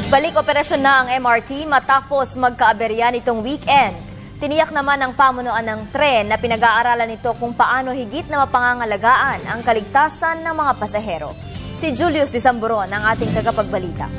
Balik operasyon na ang MRT matapos magkaaberya nitong weekend. Tiniyak naman ng pamunuan ng tren na pinag-aaralan nito kung paano higit na mapangangalagaan ang kaligtasan ng mga pasahero. Si Julius Disamburon ang ating tagapagbalita.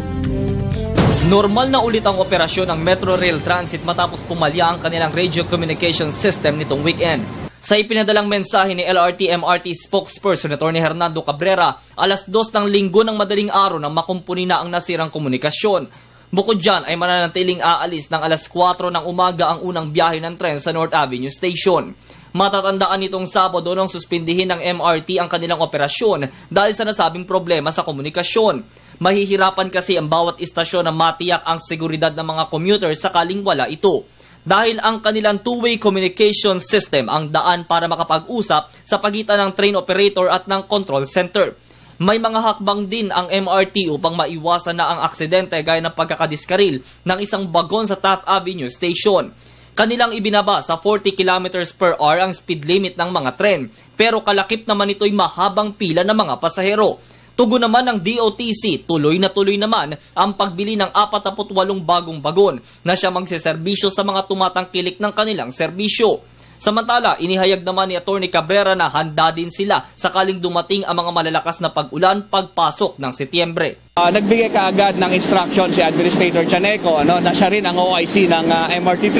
Normal na ulit ang operasyon ng Metro Rail Transit matapos pumalya ang kanilang radio communication system nitong weekend. Sa ipinadalang mensahe ni LRT-MRT spokesperson Atty. Hernando Cabrera, alas 2 ng linggo ng madaling araw nang makumpuni na ang nasirang komunikasyon. Bukod dyan ay mananatiling aalis ng alas 4 ng umaga ang unang biyahe ng tren sa North Avenue Station. Matatandaan nitong Sabado nang suspindihin ng MRT ang kanilang operasyon dahil sa nasabing problema sa komunikasyon. Mahihirapan kasi ang bawat istasyon na matiyak ang seguridad ng mga commuter sakaling wala ito. Dahil ang kanilang two-way communication system ang daan para makapag-usap sa pagitan ng train operator at ng control center. May mga hakbang din ang MRT upang maiwasan na ang aksidente gaya ng pagkakadiskaril ng isang bagon sa Taft Avenue Station. Kanilang ibinaba sa 40 km per hour ang speed limit ng mga tren, pero kalakip naman ito'y mahabang pila ng mga pasahero. Tugon naman ng DOTC, tuloy na tuloy naman ang pagbili ng 48 bagong bagon na siya magseserbisyo sa mga tumatangkilik ng kanilang serbisyo. Samantala, inihayag naman ni Atty. Cabrera na handa din sila sakaling dumating ang mga malalakas na pag-ulan pagpasok ng Setyembre. Nagbigay kaagad ng instruction si Administrator Chaneco na siya rin ang OIC ng MRT3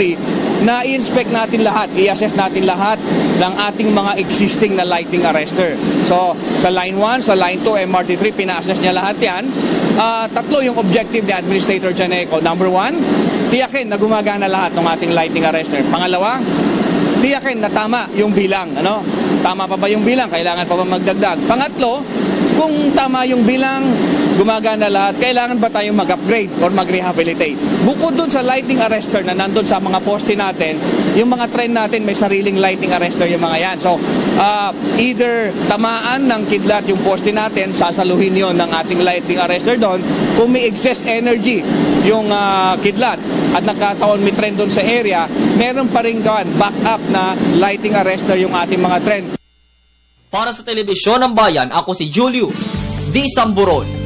na i-inspect natin lahat, i-assess natin lahat ng ating mga existing na lighting arrestor. So, sa Line 1, sa Line 2, MRT3, pina-assess niya lahat yan. Tatlo yung objective ni Administrator Chaneco. Number 1, tiyakin na gumagana lahat ng ating lighting arrestor. Pangalawa, tiyakin na tama yung bilang. Tama pa ba yung bilang? Kailangan pa ba magdagdag? Pangatlo, kung tama yung bilang, gumagana lahat, kailangan ba tayong mag-upgrade or mag-rehabilitate? Bukod dun sa lighting arrestor na nandun sa mga poste natin, yung mga train natin may sariling lighting arrestor yung mga yan. So, either tamaan ng kidlat yung poste natin, sasaluhin yon ng ating lighting arrestor doon. Kung may excess energy yung kidlat at nakataon may trend doon sa area, meron pa rin backup na lighting arrestor yung ating mga trend. Para sa Telebisyon ng Bayan, ako si Julius Disamburon.